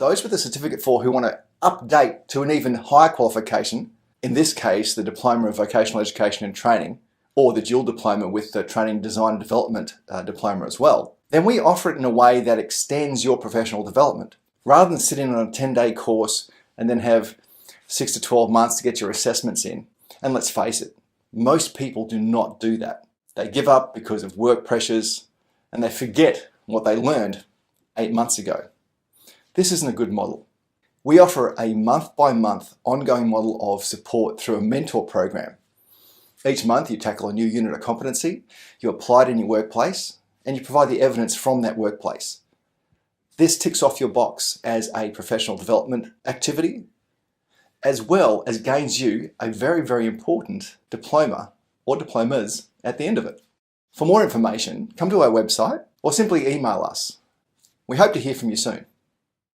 those with a certificate 4 who want to update to an even higher qualification, in this case the Diploma of Vocational Education and Training, or the dual diploma with the Training Design and Development diploma as well, then we offer it in a way that extends your professional development. Rather than sitting on a 10-day course and then have 6 to 12 months to get your assessments in, and let's face it, most people do not do that. They give up because of work pressures and they forget what they learned 8 months ago. This isn't a good model. We offer a month-by-month ongoing model of support through a mentor program. Each month you tackle a new unit of competency, you apply it in your workplace, and you provide the evidence from that workplace. This ticks off your box as a professional development activity, as well as gains you a very, very important diploma or diplomas at the end of it. For more information, come to our website or simply email us. We hope to hear from you soon.